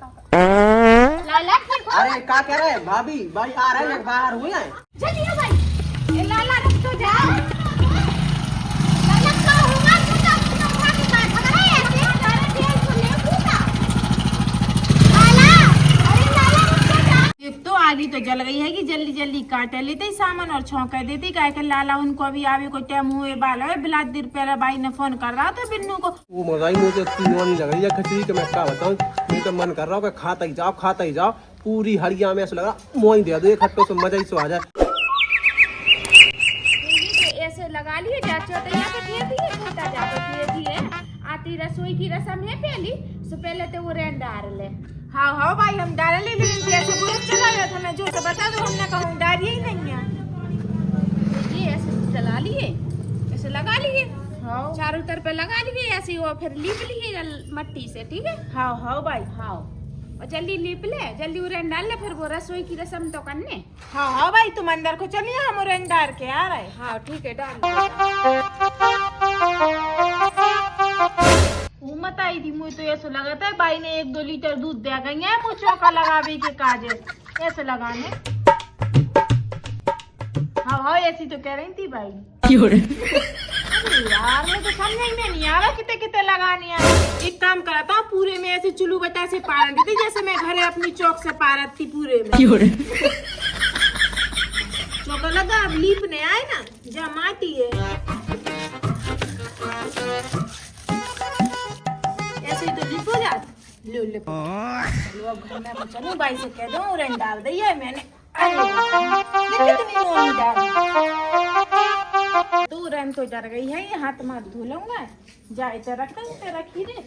लाला ठीक हो? अरे क्या कह रहे हैं भाभी? भाई आ रहे हैं, बाहर हुए हैं। जल्दी हो भाई। ये लाला रुक तो जा। लाला का होगा तो उठा के बैठ रहा है ऐसे अरे तेल को ले पूरा। लाला अरे लाला रुक तो जा। एक तो आगी तो जल गई है कि जल्दी जल्दी काट लेते ही सामान और छौंका देती काहे के लाला उनको अभी आवे को टाइम हुए बाल है बिलात देर पहले भाई ने फोन कर रहा था बिन्नू को। वो मजाई मुझे इतनी नौनी लग रही है खिचड़ी के, मैं क्या बताऊं। मैं तो मन कर रहा हूँ कि खाता ही जाओ पूरी हड़िया में। ऐसा लग रहा मोई दे दो एक खट्टो से मजा ही सो आ जाए। ऐसे लगा लिए चाचो तो यहाँ पे धीरे धीरे होता जाता धीरे धीरे आती रसोई की रस्म है पहली सो पहले तो वो रेन डाल ले। हाँ हाँ भाई हम डाल ले लेकिन ऐसे बुरा चला गया था मैं जो तो बता दो हमने कहूँ डाल ही नहीं है। ये ऐसे चला लिए ऐसे लगा लिए। हाँ चारों तरफ लगा लिए ऐसे वो फिर लीप लिए मट्टी से ठीक है। हाँ हाँ भाई हाँ और जल्दी लीप ले जल्दी उरेन डाल ले फिर वो रसोई की रस्म तो करने। हाँ हाँ भाई तुम अंदर को चलिए हम रंग डाल के आ रहे। हाँ ठीक है डाल। वो मत आई थी मुझे तो ऐसा लगा था भाई ने 1-2 लीटर दूध दे गई है वो चौका लगावे के काजे ऐसे लगाने। हाँ हाँ ऐसी तो कह रही थी भाई। यार मैं तो समझ में नहीं आ रहा कितने कितने लगानी है। एक काम करता हूँ पूरे में ऐसे चुलू बता से पार देती जैसे मैं घरे अपनी चौक से पारत थी पूरे में। चौका लगा अब लीपने आए ना जहाँ माटी है ऐसे ही तो लीप हो जाती। लो चलो अब घर में चलूं भाई से कह दो रंग डाल दी है मैंने। कितनी नोनी डाल तू रन तो डर गई है ये हाथ मार धो लूंगा जाए तो रखी रे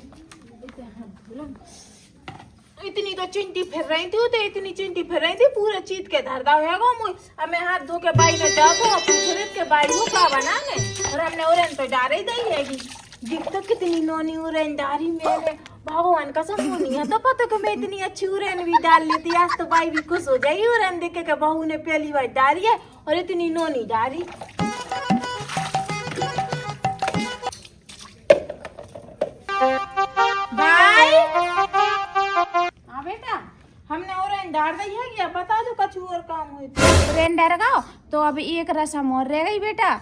इतनी तो चिंटी फिर रही थी तो इतनी चिंटी फिर रही थी पूरा चीत के धरदा होगा मुझे। अब मैं हाथ धो के बाई ने जाओ पूछ के बाई वो का बनाने और हमने उड़न तो डाल ही दी है दिख तो कितनी नोनी उड़न डारी मेरे भगवान का सब नहीं है तो पता कि मैं इतनी अच्छी उड़न भी डाल लेती आज तो बाई भी खुश हो जाएगी उड़न देखे के बहू ने पहली बार डाली है और इतनी नोनी डाली। भाई हाँ बेटा हमने और डाल दी है क्या बता दो कछु और काम हुई रेन डर गाओ तो अब एक रस्म और रह गई बेटा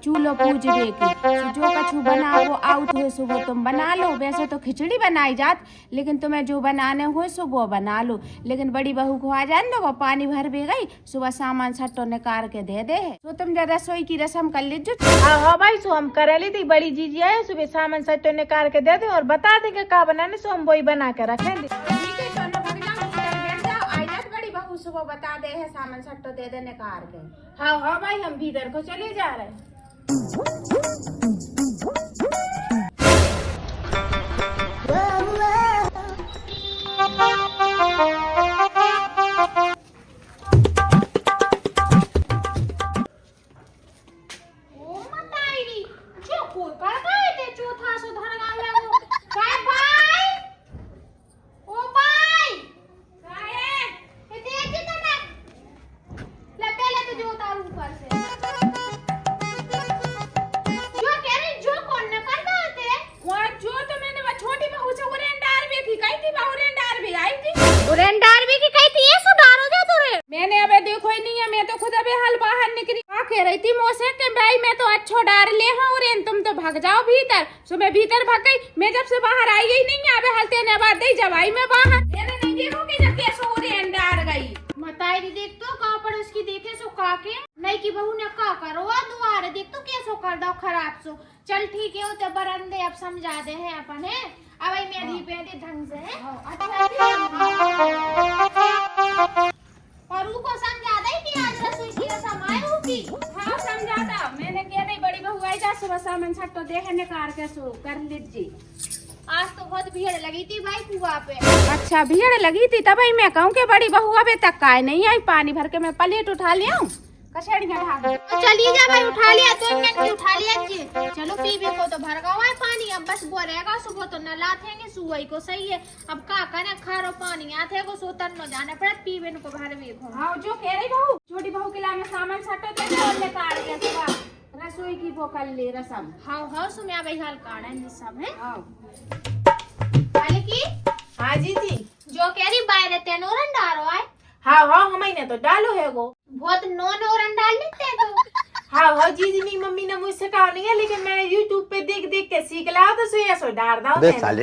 चूल्हो पूजबे की जो कछु बना वो आउट हो सो वो तुम बना लो। वैसे तो खिचड़ी बनाई जात लेकिन तुम्हें जो बनाने हो सो वो बना लो। लेकिन बड़ी बहू को आ जाए ना वो पानी भर भी गई सुबह सामान सट्टो निकाल के दे दे है तो तुम जरा रसोई की रस्म कर लीजिए। हाँ भाई सो हम कर ली थी बड़ी जीजी आए सुबह सामान सट्टो निकाल के दे दे और बता देंगे क्या बनाने सो हम वही बना के रखें। सुबह बता दे है सामान सट्टो दे देने कार के। हाँ हाँ भाई हम भीतर को चले जा रहे हैं। मैंने अबे देखो ही नहीं है मैं तो खुद अबे हाल बाहर निकली कह रही थी मोसे के भाई मैं तो अच्छो डार ले हाँ और तुम तो भाग जाओ भीतर सो मैं भीतर भाग गई मैं जब से बाहर आई ही नहीं अबे हलते ने बात दे जब आई मैं बाहर मैंने नहीं देखो कि जब कैसे ओरेन डार गई मताई दी देख तो का पड़ोस की देखे सो का के नहीं की बहू ने का करो दुआरे देख तो कैसो कर दो खराब सो चल ठीक है तो बरंदे अब समझा दे है अपन है अब मैं धी पे ढंग से है और उनको समझा दे कि आज रसोई की रस्म आए होगी। हाँ समझाता मैंने क्या नहीं बड़ी बहू आई जा सुबह सामान सट्टो देखने कार के सो कर लीजिए। आज तो बहुत भीड़ लगी थी भाई कुआ पे। अच्छा भीड़ लगी थी तब ही मैं कहूँ कि बड़ी बहू अबे तक काय नहीं आई पानी भर के मैं प्लेट उठा लिया हूँ कचड़ियाँ ढाल तो चलिए जा भाई उठा लिया 2 मिनट में उठा लिया जी चलो पीबे को तो भर गवा है पानी अब बस वो रहेगा सुबह तो न लाथेंगे सुबह को सही है अब का करे खारो पानी आते को सोतन न जाना पड़े पीबे को भर भी हाँ जो कह रही बहू छोटी बहू के लाने सामान सट्टो दे काट के सुबह रसोई की वो कर ले रसम। हाँ हाँ सुमिया भाई हाल काट है सब है हाँ की हाँ जी जो कह रही बाहर तेन ओरन डारो आए। हाँ हाँ हमने तो डालो है वो। बहुत नॉन ओरन डाल लेते हैं तो। हाँ हाँ जी मेरी मम्मी ने मुझसे कहा नहीं है, लेकिन मैंने यूट्यूब पे देख देख के सीख लिया तो सो ऐसो डाल दाओ।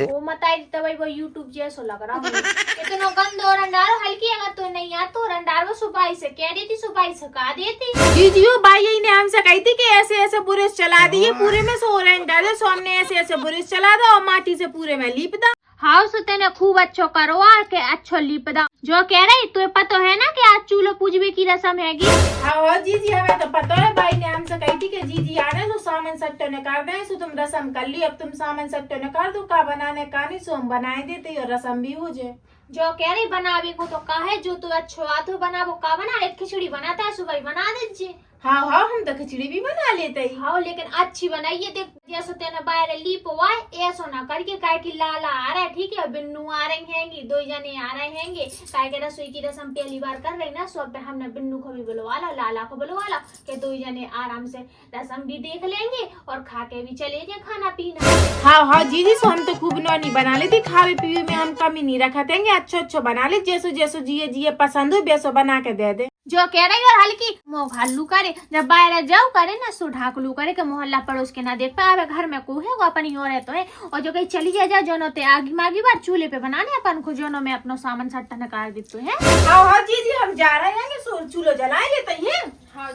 वो मताई तो भाई वो यूट्यूब जैसो लग रहा है। इतना गंदो ओरन डारो, हल्की अगर तो नहीं आ तो ओरन डारो। सुबाई से कह देती, सुबाई सुखा देती। जी वो भाई ने हमसे कही थी कि ऐसे ऐसे बुरश चला दिए पूरे में सो ओरन डाले, सो हमने ऐसे ऐसे बुरश चला दो और माटी से पूरे में लीप दो। हाँ सो तेने खूब अच्छो करो आ के अच्छो लिप दा। जो कह रही तुम्हें पता है ना कि आज चूल्हो पूजबे की रस्म हैगी। हाँ जी हमें तो पता है, भाई ने हमसे कही थी कि जी आ रहे तो सामान सट्टो ने कर दे, सो तुम रस्म कर ली, अब तुम सामान सट्टो ने कर दो, का बनाने का नहीं सो हम बनाए देते और रस्म भी हो जाए। जो कह रही बनावे को तो कहा है, जो तू अच्छो आतो बना वो का बना रहे। खिचड़ी बनाता है सुबह बना दीजिए। हाँ हाँ हम तो खिचड़ी भी बना लेते हैं। हाँ लेकिन अच्छी बनाइए। देख जैसे तेने बाहर लीप हुआ ऐसा ना करके, काय की लाला आ रहा है ठीक है, बिन्नू आ रहे हैंगी, 2 जने आ रहे हैंगे, काय के रसोई की रस्म पहली बार कर रही ना, सो पे हमने बिन्नू को भी बुलवा ला, लाला को बुलवा ला के 2 जने आराम से रस्म भी देख लेंगे और खा के भी चले जाए खाना पीना। हाँ हाँ जी सो हम तो खूब नौनी बना लेती, खावे पीवे में हम कमी नहीं रखा देंगे, अच्छो बना ले, जैसो जैसो जिये पसंद हो वैसो बना के दे दे। जो कह रही और हल्की मुँह घालू करे, जब बाहर जाओ करे ना सो ढाकलू करे के मोहल्ला पड़ोस के ना देख पाए, घर में को है वो अपनी और है तो है। और जो कहीं चली जा जोनो ते आगी मागी बार चूल्हे पे बनाने अपन को जोनो में अपनो सामान सट्टा नकार देते है। हाँ हाँ जी हम जा रहे हैं, सो चूल्हो जलाए लेते हैं। हाँ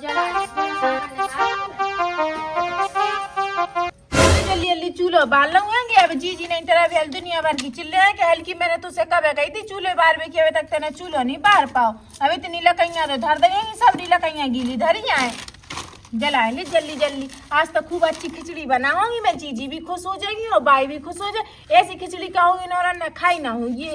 जल्दी जल्दी चूल्हो बाल लूंगे। अब जी नहीं तेरा भी दुनिया भर की चिल्ले है कि हल्की मैंने तुझसे कब कही थी चूल्हे बार भी अभी तक तेने चूल्हो नहीं बार पाओ। अब इतनी लकइयां तो धर देंगी, सब लकइयां गीली धरिया है, जला ले जल्दी। आज तो खूब अच्छी खिचड़ी बनाऊंगी मैं, जीजी भी खुश हो जाएगी और बाई भी खुश हो जाए। ऐसी खिचड़ी खाऊंगी ना खाई ना होगी।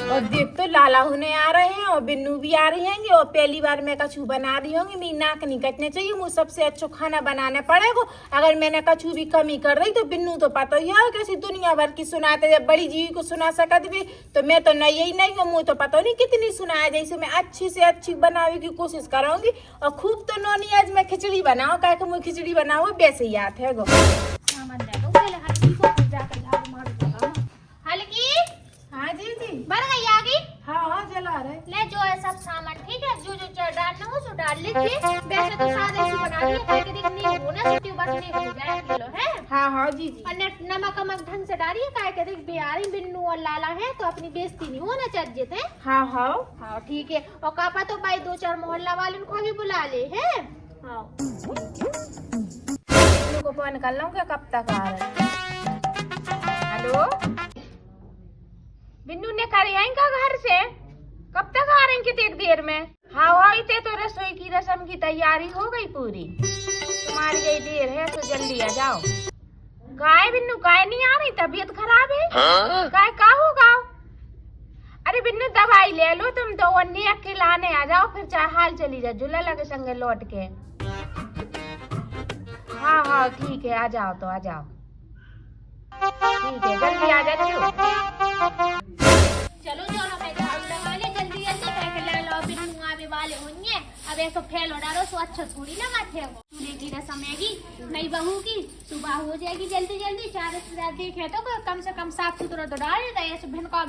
और देख तो लाला होने आ रहे हैं और बिन्नू भी आ रही हैं और पहली बार मैं कछू बना रही होंगी। मेरी नाक नहीं कटने चाहिए, मुझे सबसे अच्छा खाना बनाना पड़ेगा। अगर मैंने कछू भी कमी कर रही तो बिन्नू तो पता ही है कैसी दुनिया भर की सुनाते, जब बड़ी जीवी को सुना सकत भी तो मैं तो नहीं ही नहीं हूँ, मुझे तो पता नहीं कितनी सुनाया। जैसे मैं अच्छी से अच्छी बनाने की कोशिश करूंगी और खूब तो नौनी आज मैं खिचड़ी बनाऊँ, क्या कि मुझे खिचड़ी बनाऊँ वैसे ही याद है गो। हल्की हाँ जी बन गई आ गई। हाँ जला रहे ले जो है सब सामान ठीक है, जो डालना हो सो डाल लीजिए। वैसे तो सादा सी बना दिए, काहे के देखनी हो ना सिटी बस नहीं हो जाए किलो है। हाँ जी और नमक ढंग से डालिए, काहे के देख बिहारी बिन्नू और लाला है तो अपनी बेइज्जती नहीं होना चाहिए थे। हाँ ठीक है। और कापा तो भाई 2-4 मोहल्ला वालों को भी बुला ले है। हाँ को फोन कर लूँ क्या कब तक आ रहे। हेलो बिन्नू ने करे आएंगे घर से, कब तक आ रहे हैं कितनी देर में। हाँ इतने तो रसोई की रस्म की तैयारी हो गई पूरी, तुम्हारी यही देर है तो जल्दी आ जाओ। गाय बिन्नू गाय नहीं आ रही, तबीयत खराब है। गाय का होगा। अरे बिन्नू दवाई ले लो तुम तो, वन्नी अकेला आने आ जाओ, फिर चाहे हाल चली जा जुला लगे संगे लौट के। हाँ ठीक है आ जाओ तो आ जाओ, ठीक है जल्दी आ जाओ। चलो मैं झाड़ू लगा ले जल्दी बिन्नू आवे वाले होंगे। अब ऐसा फैल डालो सो अच्छा थोड़ी ना माथे वो चूल्हे की रस्म हैगी, नई बहू की सुबह हो जाएगी जल्दी 4 देखे तो कम से कम साफ सुथरा तो डाल देता है। ऐसे भिनका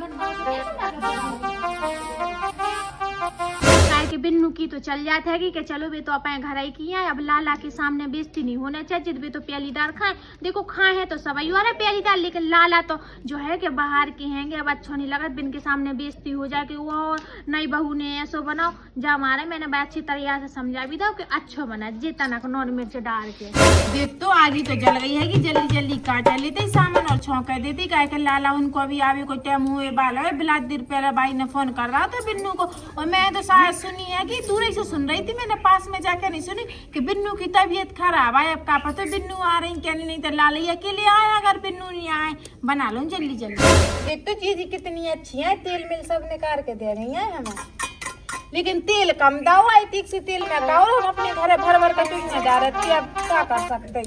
कि बिन्नू की तो चल जाता है कि चलो वे तो अपने घर ही किया है, अब लाला के सामने बेइज्जती नहीं होना चाहिए। वे तो पहली दार खाए, देखो खाए है तो सभी हो रहा पहली दार, लेकिन लाला तो जो है कि बाहर के हैंगे, अब अच्छा नहीं लगा बिन के सामने बेइज्जती हो जाए कि वो नई बहू ने ऐसा बनाओ। जा मारे मैंने अच्छी तरीके से समझा भी था कि अच्छा बना जितना नॉन मिर्च डाल के। देख तो आगी तो जल गई है कि जल्दी काटा लेते सामान और छौंका देती, क्या कि लाला उनको अभी आवे को टाइम हुए बाल है। बिलात देर पहले भाई ने फोन कर रहा था बिन्नू को, और मैं तो शायद सुनी है कि दूर से सुन रही थी, मैंने पास में जाकर नहीं सुनी कि बिन्नू की तबीयत खराब है। अब का पता बिन्नू आ रही क्या नहीं तो लाला अकेले आए, अगर बिन्नू नहीं आए बना लो जल्दी। देख तो चीज कितनी अच्छी है, तेल मिल सब निकाल के दे रही है हमें, लेकिन तेल कम दाओ आई ठीक से तेल में खाओ। हम अपने घर भर कटोरी में जा रहे थे, अब क्या कर सकते।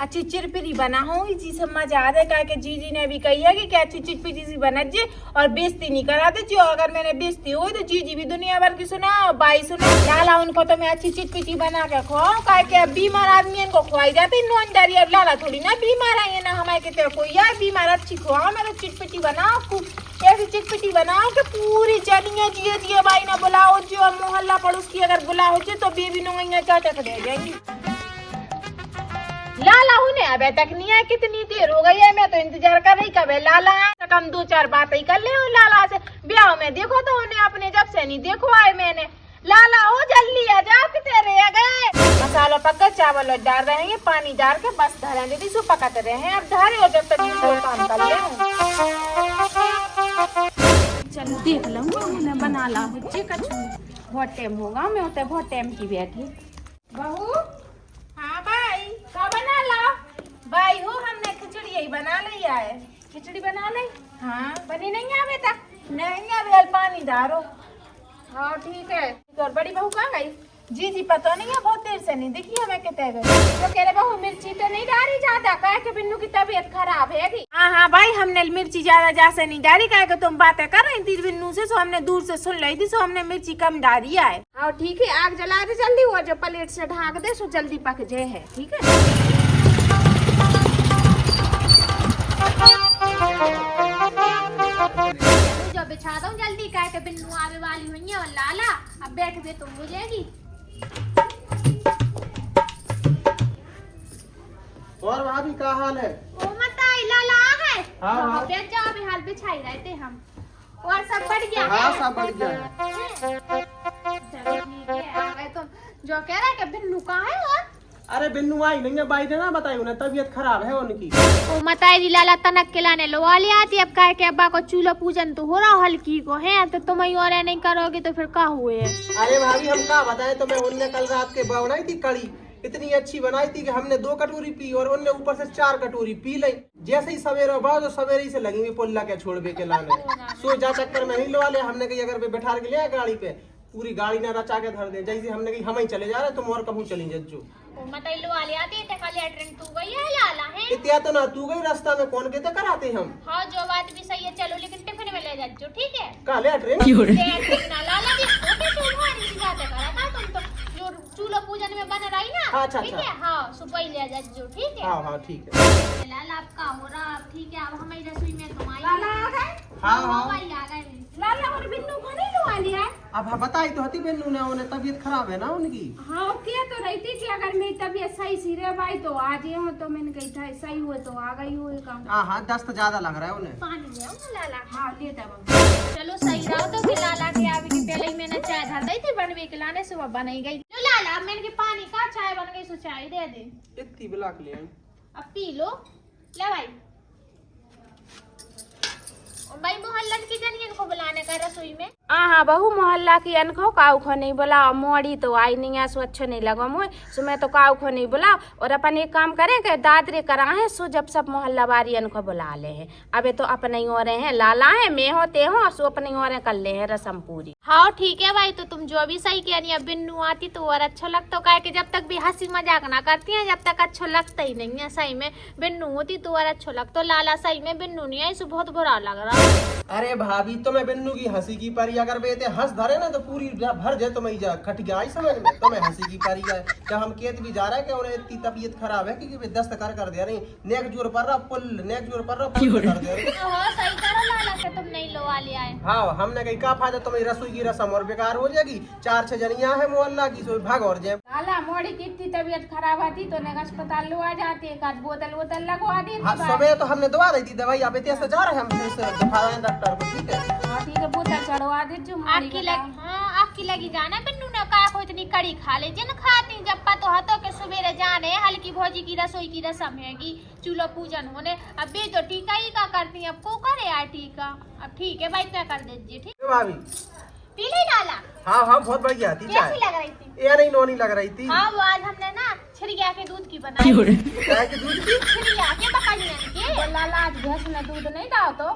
अच्छी चिरपिरी बना हूँ इसी से मजा आ रहा है। कि जीजी ने भी कही है कि अच्छी चिरपिरी सी बना जे और बेइज्जती नहीं करा दे जो। अगर मैंने बेइज्जती हुई तो जीजी भी दुनिया भर की सुना और बाई सुना। लाला उनको तो मैं अच्छी चिटपिटी बना के खुआऊँ। कि अब बीमार आदमी इनको खुआई जाती नोन डारी। अब लाला थोड़ी ना बीमार आई है ना हमारे कहते कोई यार बीमार अच्छी खुआओ। मैं तो चिटपिटी बनाओ खूब ऐसी चिटपिटी बनाओ कि पूरी चलिए जिये जिये बाई ना बुलाओ जो मोहल्ला पड़ोस की अगर बुलाओ जो तो बेबी नो चाचा रह जाएगी। लाला उन्हें अब तक नहीं है कितनी देर हो गई है। मैं तो इंतजार कर रही कब लाला आए। कम 2-4 बातें ही कर ले लाला से। ब्याह में देखो तो उन्हें अपने जब से नहीं देखो आए मैंने। लाला हो जल्दी आ जाओ कितने रह गए। मसाला पका चावल डाल रहे हैं पानी डाल के बस धरे दीदी सो पकाते रहे हैं। अब धारे हो जब तक काम कर ले। चलो देख लूंगा मैं बना ला बच्चे का बहुत टाइम होगा। मैं होता बहुत टाइम की बैठी। बहू हाँ भाई का बना ला भाई हो हमने खिचड़ी ही बना लिया है। खिचड़ी बना ले। हाँ बनी नहीं आवे तक नहीं अभी पानी डालो। हाँ ठीक है। और बड़ी बहू कहाँ गई? जी पता नहीं है बहुत देर से नहीं दिखी हमें कितने गए। तो कह रहे बहू मिर्ची तो नहीं डाली ज्यादा कह के बिन्नू की तबीयत खराब है कि। हाँ भाई हमने मिर्ची ज्यादा जैसे नहीं डाली। कह के तुम बातें कर रही थी बिन्नू से सो हमने दूर से सुन रही थी सो हमने मिर्ची कम डाली है। हाँ ठीक है आग जला दे जल्दी वो जो प्लेट से ढाक दे सो जल्दी पक जाए है ठीक है। जो बिछा दो जल्दी कह के बिन्नू आवे वाली हुई है। और लाला अब बैठ गए तुम हो जाएगी। और भाभी का हाल है? ओ मत आई लाला है। हाँ। बैठ जाओ अभी हाल बिछाई रहते हम। और सब बढ़ गया हाँ सब बढ़ गया है। चलो ठीक है आ गए तुम। जो कह रहा है कि बिन्नू कहाँ है और अरे बिन्नू आई नहीं है बाई ने ना बताई उन्हें तबीयत खराब है उनकी। ओ मताई लाला तनक के लाने लो वाली आती। अब कह के अब्बा को चूल्हा पूजन तो हो रहा हल्की को है तो तुम ही और नहीं करोगे तो फिर क्या हुए। अरे भाभी हम क्या बताएं तो मैं उनने कल रात के बनाई थी कड़ी इतनी अच्छी बनाई थी कि हमने 2 कटोरी पी और उनने ऊपर से 4 कटोरी पी ली। जैसे ही सवेरे बाओ तो सवेरे ही से लगी हुई पुल्ला के छोड़ के लाने। सो जा चक्कर में ही लो वाले हमने कही अगर बैठा के लिया गाड़ी पे पूरी गाड़ी ना रचा के धर दे। जैसे हमने कही हम ही चले जा रहे तुम और कहूँ चली जज्जो। मताई लो वाली आती है खाली ट्रेन तू गई है लाला है। इतना तो ना तू गई रास्ता में कौन कहते कराते हम। हाँ जो बात भी सही है चलो लेकिन टिफिन में ले जाओ ठीक है। काले ट्रेन ना लाला भी तुम्हारी सी बातें करा था तुम तो जो चूल्हा पूजन में बन रही ना ठीक है। हाँ सुबह ले जाओ ठीक है। हाँ ठीक है। लाला आपका हो रहा ठीक है। अब हमारी रसोई में तुम आई लाला आ गए। हाँ भाई आ गए। लाला और बिन्नू को नहीं लुआ लिया। अब बताई तो हती बिन्नू ने उन्हें तबीयत खराब है ना उनकी। हाँ क्या तो रही थी कि अगर मेरी तबीयत सही सी रहे भाई तो आ जाए हो तो मैंने कही था सही हुए तो आ गई हो काम। हाँ दस्त ज्यादा लग रहा है उन्हें। पानी ले आओ ना लाला। हाँ लेता चलो सही रहो तो फिर लाला के आवे के पहले ही मैंने चाय धर दी थी बनवे के लाने से वो बनाई गई। लो लाला अब मैंने के पानी का चाय बन गई सो चाय दे दे। इतनी बिलाक ले आई। अब पी लो ले भाई। और भाई मोहल्ला की जनियन को बुलाने का रसोई में। हाँ बहू मोहल्ला की अनखो काऊ खो नहीं बोला मोड़ी तो आई नहीं है सो अच्छो नहीं लगा मुझे सो मैं तो काऊ खो नहीं बोला। और अपन एक काम करें कि दादरे करा है सो जब सब मोहल्ला वारी अनखो बुला ले हैं। अबे तो अपने ही हो रहे हैं लाला है मैं हो ते हो सो अपने हो रहे कर ले हैं रसम पूरी। हाँ ठीक है भाई तो तुम जो भी सही कह रही है बिन्नू आती तो और अच्छा लगता है कि जब तक भी हंसी मजाक ना करती है जब तक अच्छा लगता ही नहीं है। सही में बिन्नू होती तो और अच्छा लगता। लाला सही में बिन्नू नहीं आई सो बहुत बुरा लग रहा। अरे भाभी तो मैं बिन्नू की हंसी की परी अगर बेटे हंस धरे ना तो पूरी भर जाए तो मैं जा खट गया आई समझ में तो मैं हंसी की परी है। जब हम खेत भी जा रहे हैं कि उन्हें इतनी तबीयत खराब है कि दस्त कर दे रही नेक जोर पर रहा पुल नेक जोर पर रहा पुल कर दे रही। सही करो लाला के तुम नहीं लो वाले आए। हाँ हमने कही का फायदा तुम्हारी रसोई की रसम और बेकार हो जाएगी। 4-6 जनिया है मोहल्ला की सो भाग और जाए। लाला मोड़ी की इतनी तबीयत खराब आती तो ने अस्पताल लो आ जाती एक आध बोतल वोतल लगवा दी। हाँ सुबह तो हमने दवा दी थी दवाई अब इतने से जा रहे हैं हम फिर से दिखा रहे हैं डॉक्टर को ठीक है। हाँ ठीक है बोतल चढ़वा दीजिए आपकी लगी हाँ आपकी लगी जाना बिन्नू ने कहा को इतनी कड़ी खा ले जिन खाती जब तो हाथों के सवेरे जाने हल्की भौजी की रसोई की रसम हैगी चूल्हा पूजन होने। अब बे तो टीका ही का करती अब को करे यार टीका। अब ठीक है भाई क्या कर दीजिए ठीक है भाभी पी ली लाला। हाँ बहुत बढ़िया थी चाय। कैसी लग रही थी? ये नहीं नोनी लग रही थी। हाँ वो आज हमने ना छिड़िया के दूध की बनाई। गाय के दूध की छिड़िया के बकरियन के। लाला आज भैंस में दूध नहीं डाल तो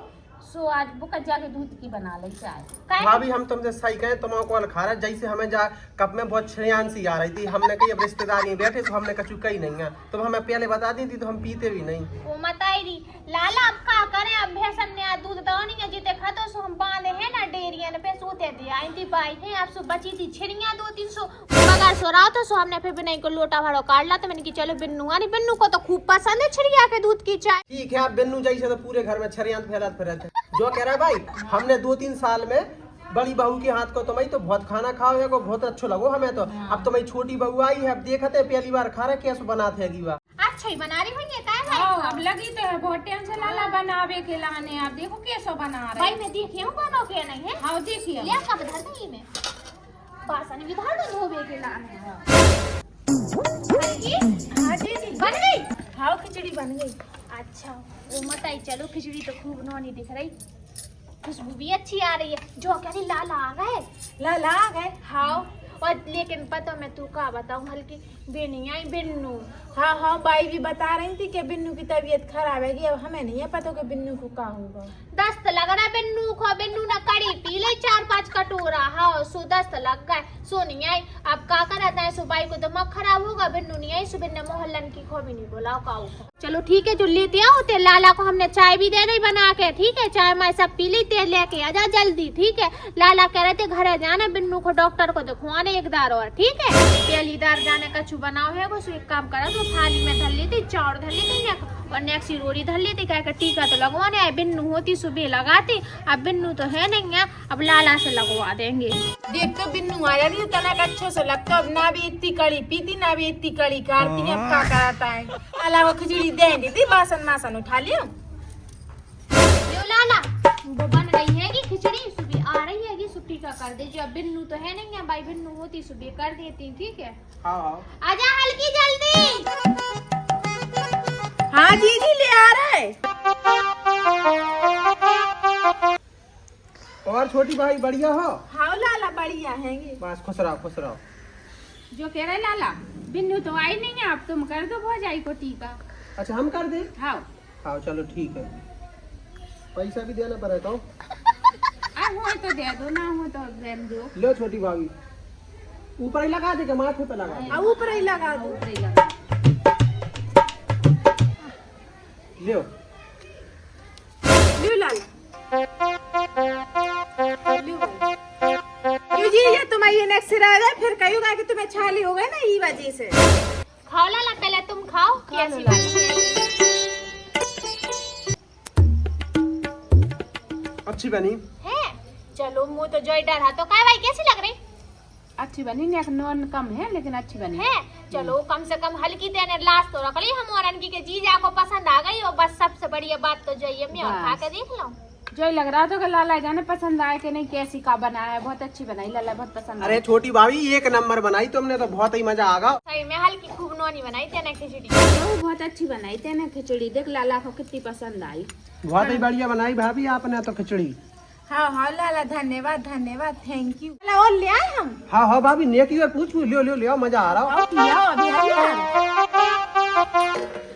सो आज बुका जाके दूध की बना ले चाय। भाभी हम तुमसे सही कहें, तुम को खा रहा जैसे हमें जा कप में बहुत छयान सी आ रही थी। हमने कही अब रिश्तेदारी बैठे तो हमने कछु कही नहीं है, तुम हमें पहले बता दी थी तो हम पीते भी नहीं। वो मताई लाला अब का करे, अब भैंसन ने दूध दवानी है जीते खातो सो हम बांधे हैं ना डेरियन पे सोते थे आई थी बाई है आप सो बची थी छिड़िया 2-300 बगैर सो रहा तो सो हमने फिर बिना को लोटा भाड़ो काट ला तो मैंने की चलो बिन्नू नहीं बिन्नू को तो खूब पसंद है छिड़िया के दूध की चाय। ठीक है, आप बिन्नू जैसे तो पूरे घर में छरियान फैलाते फिर थे। जो कह रहा है भाई हमने 2-3 साल में बड़ी बहू के हाथ को तुम्हें तो बहुत खाना खाओ है को बहुत अच्छो लगो हमें तो। अब तुम्हारी छोटी बहू आई है, अब देखते पहली बार खा रहे कैसे बनाते है वा। अच्छा ही बना रही होंगे का भाई? हाँ, अब लगी तो है बहुत टाइम से लाला बनावे के लाने। आप देखो कैसे बना रहे भाई मैं देखी हूँ बनो के नहीं है। हाँ देखिए ले कब धर दे में बासन भी धर दो धोबे के लाने। हाँ जी जी बन गई? हाँ खिचड़ी बन गई। अच्छा वो मताई चलो खिचड़ी तो खूब नौनी दिख रही, खुशबू भी अच्छी आ रही है। जो कह रही लाला आ गए? लाला आ गए? हाँ और लेकिन पता मैं तू का बताऊं हल्की बेनी आई बिन्नू। हाँ हाँ बाई भी बता रही थी कि बिन्नू की तबीयत खराब है कि अब हमें नहीं है पता कि बिन्नू को क्या होगा। दस्त लग रहा है बिन्नू को, बिन्नू ने कड़ी पी ले 4-5 कटोरा। हाँ सो दस्त लग गए सो नहीं आई। अब का करता है सो बाई को दिमाग खराब होगा, बिन्नू नहीं आई। सुबह ने मोहल्लन की खो भी नहीं बोला का। चलो ठीक है जो लेते आओ ते लाला को हमने चाय भी दे दी बना के। ठीक है चाय मैं सब पी ली, तेल लेके आ जा जल्दी। ठीक है लाला कह रहे थे घर जाना बिन्नू को डॉक्टर को दिखवाने एक दार और। ठीक है पहली दार जाने कछु बनाओ है वो एक काम करा तो थाली में धर लेती चाउर धर लेती और नेक्सी रोटी धर लेती कह टीका तो लगवाने आए। बिन्नू होती सुबह लगाती, अब बिन्नू तो है नहीं है, अब लाला से लगवा देंगे। देख तो बिन्नू आ रही तनक अच्छे से लगता, अब ना भी इतनी कड़ी पीती ना भी इतनी कड़ी काटती। अब क्या कराता है लाला को खिचड़ी दे देती, बासन मासन उठा लियो। लाला वो बन रही है कि खिचड़ी सुबह आ रही है कि छुट्टी का कर दे। अब बिन्नू तो है नहीं है, भाई बिन्नू होती सुबह कर देती। ठीक है हाँ आजा हल्की जल्दी। हाँ जी जी ले आ रहे। और छोटी भाई बढ़िया हो? हाँ लाला बढ़िया हैंगे। बस खुश रहो खुश रहो। जो कह रहे लाला बिन्नू तो आई नहीं है, आप तुम कर दो भौजाई को टीका। अच्छा हम कर दे? हाँ हाँ चलो ठीक है, पैसा भी देना पड़ेगा। हो तो दे दो, ना हो तो दे दो। लो छोटी भाभी ऊपर ही लगा दे, माथे पे लगा दे। अब ऊपर ही लगा दो। ऊपर ही लगा। लो लो लाला लो भाई। क्यों जी ये तुम्हारी नेक्स्ट रह गए फिर कहिएगा कि तुम्हें छाली हो गए ना ई वजह से। खाओ लाला पहले तुम खाओ कैसी बनी है। अच्छी बनी है चलो मुँह तो जोई डर तो काय भाई कैसी लग रही अच्छी बनी ने, नॉन कम है लेकिन अच्छी बनी है। चलो कम से कम हल्की देने लास्ट तो रख ली हम और अनकी के जीजा को पसंद आ गई। और बस सबसे बढ़िया बात तो जो ये मैं और खा के देख लो। जो लग रहा था कि लाला जाने पसंद आए कि नहीं, कैसी का बनाया है, बहुत अच्छी बनाई लाला, बहुत पसंद अरे आई। छोटी भाभी एक नंबर बनाई तुमने तो, बहुत ही मजा आ गया। सही में हल्की खूब नोनी बनाई तेने खिचड़ी। वो बहुत अच्छी बनाई तेने खिचड़ी, देख लाला को कितनी पसंद आई। बहुत ही बढ़िया बनाई भाभी आपने तो खिचड़ी। हाँ हाँ लाला धन्यवाद धन्यवाद थैंक यू। लाला और ले आए हम। हाँ हाँ भाभी नेकी और पूछ लियो लियो लियो, मजा आ रहा आओ पिया अभी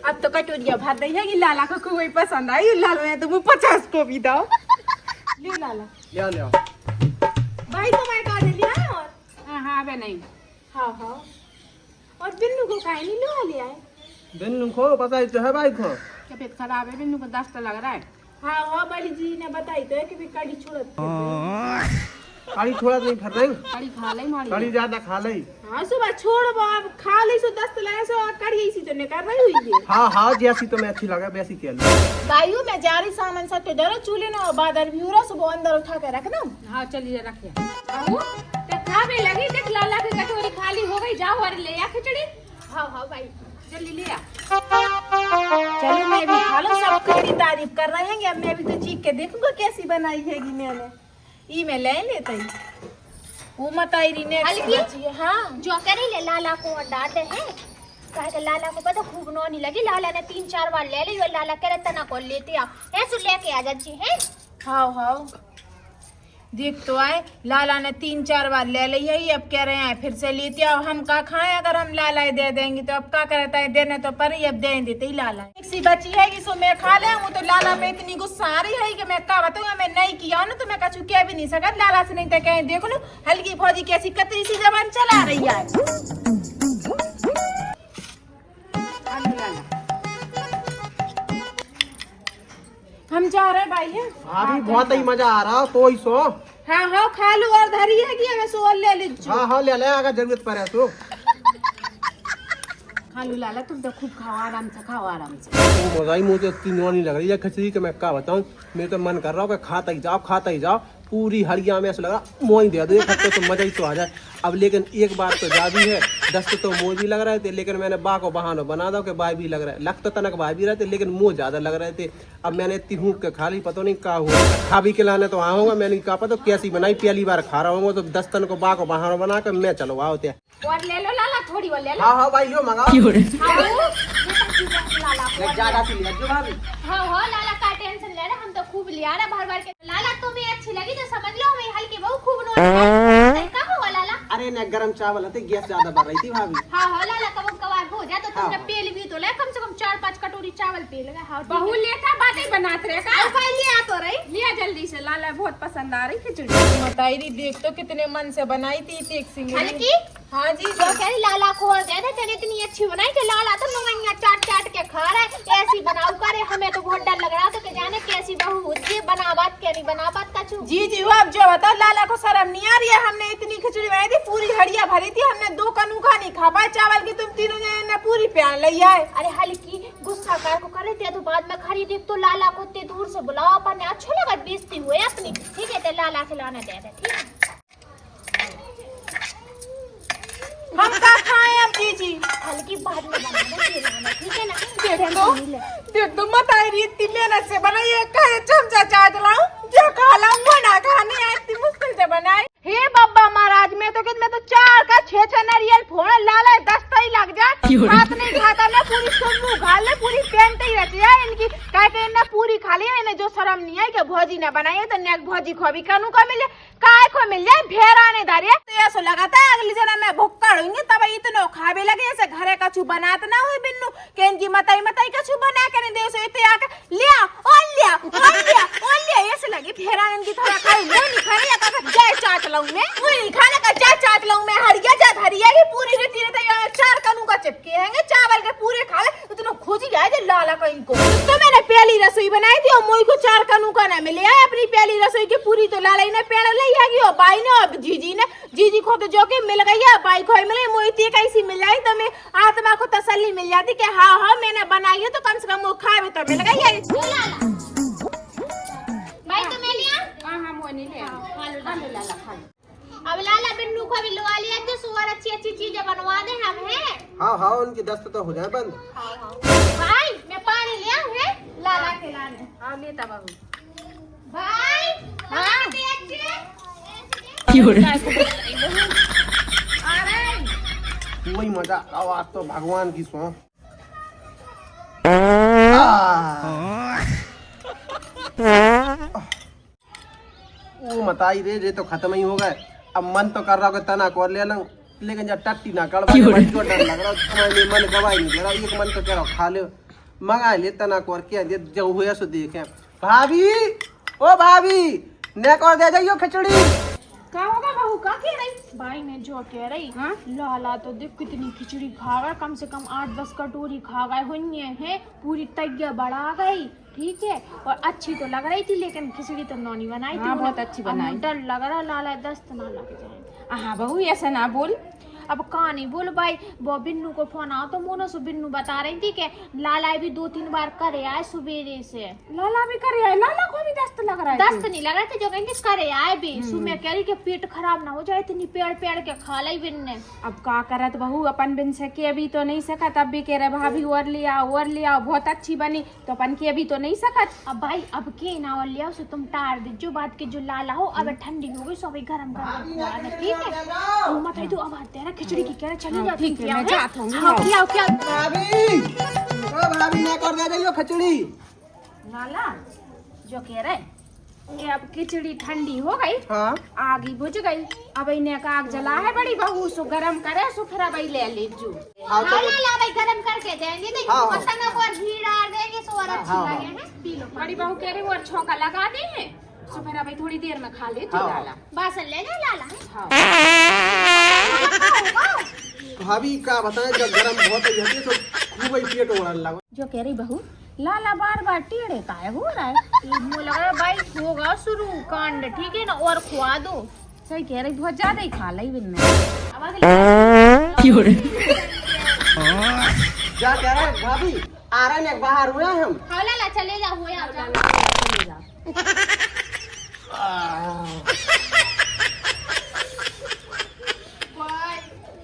अब तो कटोरिया भर रही है कि लाला को कोई पसंद आई। लाला ने तुम 50 को भी दो। ले लाला लिया लिया। भाई तुम्हारे कहा ले आए और हाँ बे नहीं। हाँ हाँ और बिन्नू को काहे नहीं ले आए। बिन्नू को पता ही तो है भाई को तबीयत खराब है, बिन्नू को दस्त लग रहा है। हाँ हाँ बड़ी जी ने बताई तो है कि भी कड़ी छोड़त कड़ी थोड़ा नहीं फर रही, कड़ी खा ले मारी। कड़ी ज्यादा खा ली। हाँ सुबह छोड़ बाप खा ली सो दस्त लगे सो कड़ी इसी तो निकल रही हुई है। हाँ हाँ जैसी तुम्हें अच्छी लगे वैसी क्या लो। गायू में जा रही सामान सब तो डरो चूल्हे ना बादल भी हो रहा सुबह अंदर उठा के रख दो। हाँ चलिए रखिए। तो खा भी लगी, देख लाला की कटोरी खाली हो गई, जाओ और ले आ खिचड़ी। हाँ हाँ भाई जल्दी ले आ। चलो मैं भी खा लो, सब कड़ी तारीफ कर रहे हैं। अब मैं भी तो चीख के देखूंगा कैसी बनाई है मैंने। ई में ले लेते ही वो मताई ने हल्की? हाँ जो करे ले लाला को और डांटे हैं कहे के लाला को पता खूब नौनी लगी। लाला ने 3-4 बार ले ली और लाला कह रहे तना को लेते आओ है सु लेके आ जाची है। हाँ हाँ देख तो आए लाला ने 3-4 बार ले ली है, अब कह रहे हैं फिर से लेते आओ। हम का खाएं अगर हम लाला ही दे देंगे तो अब का करता है, देने तो पर ही अब दे देते ही लाला। एक सी बची है कि सो मैं खा ले, वो तो लाला में इतनी गुस्सा आ रही है कि मैं का बताऊँ, मैं नहीं किया ना तो मैं कछु कह भी नहीं सकत लाला से, नहीं तो कहीं देख लो हल्की फौजी कैसी कतरी सी जबान चला रही है। हम जा रहे भाई है भाभी बहुत ही मजा आ रहा तो ही सो। हाँ हाँ खा लो और धरी है कि हमें सो ले लीजिए। हाँ हाँ ले ले, अगर जरूरत पड़े तो खा लो लाला, तुम तो खूब खाओ, आराम से खाओ, आराम से। मजा ही मुझे इतनी नहीं लग रही है खिचड़ी के, मैं क्या बताऊँ, मेरे तो मन कर रहा हूँ कि खाता ही जाओ पूरी हड़िया में। ऐसा लग रहा मोह ही दे दो एक हफ्ते तो मजा ही तो आ जाए। अब लेकिन एक बार तो जा भी है, 10 तो मुँह भी लग रहे थे, लेकिन मैंने बा को बहाना बना दो कि बाई भी लग रहा है, लग तो तनक बाई भी रहे थे लेकिन मुँह ज्यादा लग रहे थे। अब मैंने इतनी हूँ के खा ली, पता नहीं क्या हुआ, खा भी खिलाने तो आऊँगा, मैंने कहा पता कैसी बनाई, पहली बार खा रहा हूँ तो 10 तन को बा को बहाना बना कर मैं चलो आओ त्या। और ले लो लाला, थोड़ी और ले लो। हाँ हाँ भाई लो मंगाओ, ज्यादा सी ले भाभी। हाँ लाला का टेंशन ले रहे, हम तो खूब लिया रहे भर भर के। लाला तुम्हें अच्छी लगी तो समझ लो हमें हल्की बहु खूब कब हुआ लाला? अरे न गरम चावल थे, गैस ज्यादा बढ़ रही थी भाभी। हाँ लाला कब कबार हो जाए तो तुमने पेल भी तो ले, कम से कम 4-5 कटोरी चावल पी लेगा। हाँ बहू लेता बातें बनाते रहे का लिया तो रही, लिया जल्दी से, लाला बहुत पसंद आ रही खिचड़ी। बताई देख तो कितने मन से बनाई थी एक सिंगल। हल्की हाँ जी तो कह रही लाला को और दे दे, तेने इतनी अच्छी बनाई कि लाला तो मंगनिया चाट के खा रहा है। ऐसी बनाऊ करे, हमें तो बहुत डर लग रहा था कि जाने कैसी बहू होती है, बना बात क्या नहीं बना बात का चू। जी वो अब जो बताओ लाला को शर्म नहीं आ रही है, हमने इतनी खिचड़ी बनाई थी पूरी हड़िया भरी थी, हमने 2 कनूका नहीं खा पाए चावल की, तुम तीनों ने पूरी प्यान ली है। अरे हल्की गुस्सा कर को करे थे तो बाद में खड़ी देख तो लाला को इतने दूर से बुलाओ, अपन अच्छा लगा बेइज्जती हुए अपनी, ठीक है तो लाला खिलाने दे दे, ठीक है। हम का खाएं अब जी हल्की बाद में बना दे खिलाना, ठीक है ना। देख तो मत आई रही इतनी मेहनत से बनाई है, कहे चमचा चाट लाऊं जो खा लाऊं वो ना खानी है, इतनी मुश्किल से बनाई। हे बाबा महाराज मैं तो 4 का 6 नारियल फोड़ लाला 10 तो ही लग जाए, हाथ नहीं खाता मैं पूरी सुबह खा ले, पूरी पेंट ही रहती है इनकी, कहते इन्हें पूरी खा ली, इन्हें जो शर्म नहीं है कि भौजी ने बनाई है तो नेक भौजी को भी कानू का मिले, काय को मिल जाए भेरा ने धरे तो ऐसा लगाता है अगली जना मैं भुक्कड़ होंगे तब इतने खावे लगे ऐसे घरे कछु बनात ना हुई बिन्नू के इनकी मताई कछु बना के नहीं दे सो इतने आके लिया ऐसे लगी फेरा इनकी थोड़ा खाई वो नहीं खाई या जाए चाट लाऊं मैं, वो नहीं खाने का जाए चाट लाऊं मैं, हरिया जा धरिया की पूरी रीति रहता है 4 कनू का चिपके हैं चावल के पूरे खा ले, इतना खोजी गया है लाला का इनको। तो मैंने पहली रसोई बनाई थी और मोई को 4 कनू का ना मिले है, अपनी पहली रसोई की पूरी तो लाला ने पेड़ ली है और बाई ने और जीजी को तो जो के मिल गई है, बाई को मिले मोई ती कैसी मिल जाए तो मैं आत्मा को तसल्ली मिल जाती कि हाँ मैंने बनाई है तो कम से कम वो खावे तो मिल गई है। भाई तो मैं लिया हाँ मोनी ले खा लो लाला खा लो। अब लाला बिन्नू को भी लुआ लिया जो सुअर अच्छी चीजें बनवा दे हम हैं। हाँ उनकी दस्त तो हो जाए बंद। भाई मैं पानी ले आऊं है लाला खिलाने। हाँ लेता बहू। भाई हाँ वही मजा आज तो भगवान की सौ। वो मताई रे जे तो खत्म ही हो गए, अब मन तो कर रहा हो कि तना को ले लूं लेकिन जब टट्टी ना कर जो डर लग रहा तुम्हारे मन गवाही नहीं दे रहा, एक मन तो कह रहा खा ले मंगा ले तना को क्या दे जो हुए सो देखे। भाभी ओ भाभी ने को दे जाइयो खिचड़ी। क्या होगा बहू, क्या कह रही? भाई मैं जो कह रही हाँ? लाला तो देख कितनी खिचड़ी खा गए, कम से कम 8-10 कटोरी खा गए हुई है, पूरी तैया बढ़ा गई, ठीक है और अच्छी तो लग रही थी लेकिन खिचड़ी तो नौनी बनाई थी। हाँ, बहुत अच्छी बनाई। डर लग रहा लाला दस्त ना लग जाए। हाँ बहू ऐसा ना बोल, अब कहानी बोल भाई, वो बिन्नू को फोन आओ तो मोनो से बिन्नू बता रही थी कि लाला भी 2-3 बार करे आए सुबेरे से। लाला भी करे है, लाला को भी दस्त लग रहा है। दस्त नहीं लग रहा था जो कहेंगे करे आए भी सुबह कह रही कि पेट खराब ना हो जाए, इतनी पेड़ के खा ली बिन ने। अब का करत बहू, अपन बिन सके अभी तो नहीं सकत, अब भी कह रहे भाभी और लिया बहुत अच्छी बनी तो अपन की अभी तो नहीं सकत। अब भाई अब के ना और लिया उसे तुम टार दे, जो बात के जो लाला हो अब ठंडी हो गई सो अभी गरम कर ठीक है। तो मत तो अब आते हैं खिचड़ी की कह रहे चली जाती ठीक है मैं जात हूँ। क्या भाभी ओ भाभी ने कर दे जाइयो खिचड़ी। लाला जो कह रहे ये अब खिचड़ी ठंडी हो गई, हाँ आग ही बुझ गई। अब इन्हें का आग जला है बड़ी बहू, सो गरम करे सो फिर अब ले लीजू। हाँ ला चलो ला भाई गरम करके देंगे नहीं हाँ, हाँ। मसाला और घी डाल देंगे सो और अच्छी हाँ, लगे हैं पी लो बड़ी बहू कह रही वो छौका लगा दी है, सो फिर अब थोड़ी देर में खा लेती हाँ। लाला। बासन ले जा लाला हाँ। भाभी का बताएं, जब गरम बहुत होती है तो खूब ही पेट उड़ने लगा। जो कह रही बहू लाला बार बार टेढ़े काहे हो रहा है? मुझे लग रहा है भाई होगा शुरू कांड ठीक है ना और खुआ दो सही कह रही, बहुत ज्यादा ही खा ली बिन अब अगले क्या कह रहे हैं भाभी? आ रहे हैं बाहर हुए हम। हाँ लाला चले जा हो जा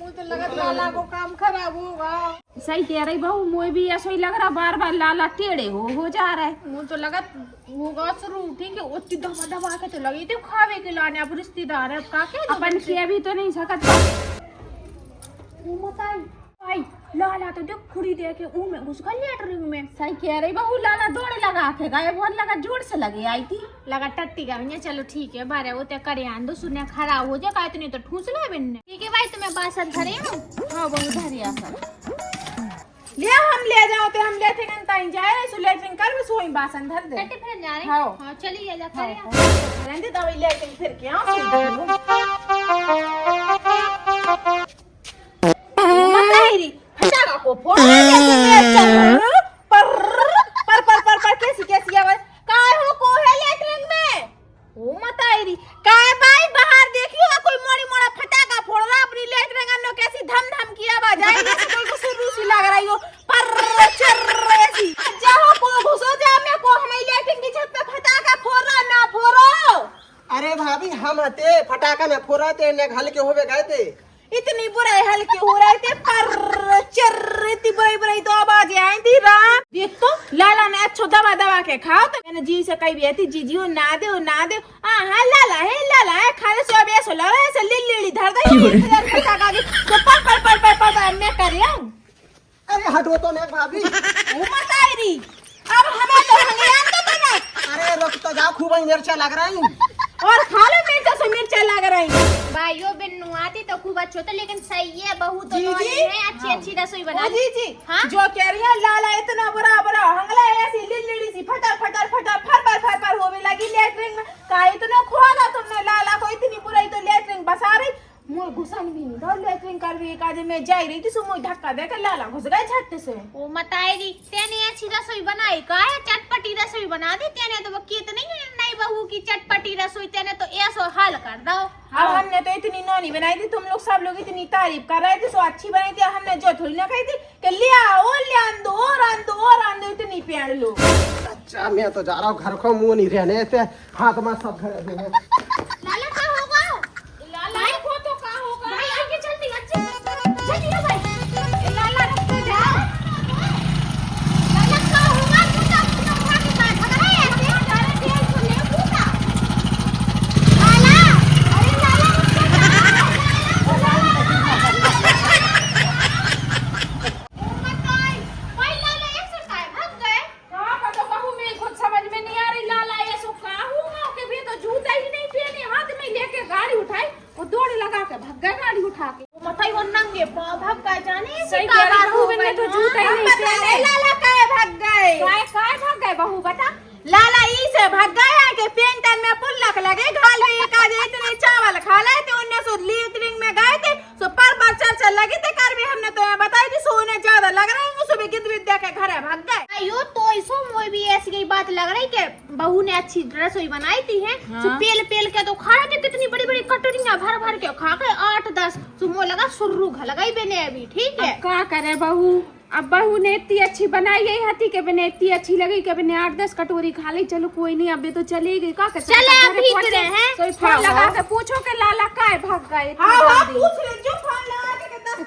मुझे लगा लाला को काम खराब होगा। सही कह रही बहू, मुझे भी ऐसा ही लग रहा बार बार लाला टेढ़े हो जा रहा है। मुझे तो लगा होगा शुरू ठीक है, उतनी दबा दबा के तो लगी थी खावे के लाने। अब रिश्तेदार है, अब का क्या अपन किया भी तो नहीं सकत। भाई लाला तो देख खुड़ी दे के ऊ में घुस गई लेटरिन में। सही कह रही बहू, लाला दौड़ लगा के गए, बहुत लगा जोर से लगे आई थी। लगा टट्टी का भैया चलो ठीक है बारे वो ते करे आंदो सुने खराब हो जाए इतने तो ठूस ले बिन्ने ठीक है भाई तुम्हें बासन धरे हूं हाँ बहू धरिया सर ले हम ले जाओ ते हम लेते हैं ताई जाए सो लेटरिन कर सोई बासन धर दे। टट्टी फिर जा रहे हाँ। हां चलिए जा करे रहने दवाई लेटरिन फिर के आओ मतारी फटाका को फोड़ पर कैसी आवाज काय हो को है लेटरिन में ओ मतारी काय भाई बाहर देखियो कोई मोड़ी मोड़ा फटाका फोड़ रहा अपनी लेटरिन अन्नो कैसी धम धम की आवाज आई जैसे कोई को शुरू सी लग रही हो पर चर ऐसी जाओ को घुसो जा मैं को हमें लेटरिन की छत पे फटाका फोड़ रहा ना फोड़ो। अरे भाभी हम हते फटाका न फोड़ा थे ने हल्के होवे गए थे। इतनी बुराई हल्के हो रहे थे पर चर इतनी बुराई तो आवाज आई थी राम देख तो लाला ने अच्छो दबा दबा के खाओ तो मैंने जी से कही भी थी जीजी वो ना दे हाँ लाला है खाने से अब ऐसा लग रहा है ऐसे लिली धर दे फटाका की तो पर मैं कर आऊं। अरे हटो तो ने भाभी। वो मत आई रही अब हमें तो हंगाम तो बना। अरे रुक तो जाओ, खूब ही मिर्चा लग रही और खा लो मिर्चा से मिर्चा लग रही भाइयों बिन्नू आती तो खूब अच्छो तो लेकिन सही है बहू तो जी, नौनी जी। है अच्छी रसोई बना जी हाँ? जो कह रही है लाला इतना बुरा हंगला ऐसी लिली सी फटर फर होवे लगी लेटरिन में का इतना खोदा तुमने लाला को इतनी बुराई तो लेटरिन बसा रही मुझे घुसन भी नहीं दो लेटरिन कर भी काजे में जाई रही थी सो मुझे धक्का देकर लाला घुस गए छत से। ओ मताएरी तेने अच्छी रसोई बनाई का है चटपटी रसोई बना दी तेने तो वो कित नहीं बहू की चटपटी रसोई तेने तो ऐसो हाल कर दो। अब हमने तो इतनी नौनी बनाई थी, तुम लोग सब लोग इतनी तारीफ कर रहे थे सो अच्छी बनाई थी। हमने जो थोड़ी ना कही थी कि ले आओ ले आंदो इतनी प्यार लो। अच्छा मैं तो जा रहा हूँ घर को, मुंह नहीं रहने से हाथ में सब घर में। लाला का होगा लाला को तो का होगा भाई आगे जल्दी चलिए भाई लाला रुक जा लाला का होगा तो उठा के बात कर रहा है ऐसे डाले दिया इसको ले पूरा लाला अरे लाला ओ मत आई भाई लाला ऐसे काय भाग गए कहाँ का तो बहू में कुछ समझ में नहीं आ रही। लाला ये सो का हुआ कि भी तो जूता ही नहीं पहने, हाथ में लेके गाड़ी उठाई और दौड़ लगा के भाग गए गाड़ी उठा के। मताई वो नंगे पांव भाग का जाने सही कह रही बहू, मैंने तो जूता ही नहीं पहने। लाला काहे भाग गए काय भाग गए बहू बता। लाला ई से भाग गए के पेंटन में पुल्लक लगे घाल में एक आज इतने चावल खा लाए थे उन्ने सो लीटरिंग में गए थे सो पर चर्चा लगी थे कर भी हमने तो ये बताई थी सोने ज्यादा लग रहा है सुबह गिद्ध विद्या के घर भाग गए। अयो तो इसो मोई भी ऐसी गई बात लग रही कि बहू ने अच्छी रसोई बनाई थी है तो पेल के तो खाए थे कितनी बड़ी कटोरियां भर के खा के 8-10 तो मोई लगा सुर्रू घलगाई बने अभी ठीक है। अब क्या करे बहू, अब बहू ने इतनी अच्छी बनाई यही हती के बने इतनी अच्छी लगी कि बने 8-10 कटोरी खा ली। चलो कोई नहीं, अबे तो चली गई का चले अभी करे हैं तो फोन लगा के पूछो के लाला काय भाग गए। हां पूछ ले जो फोन लगा के 10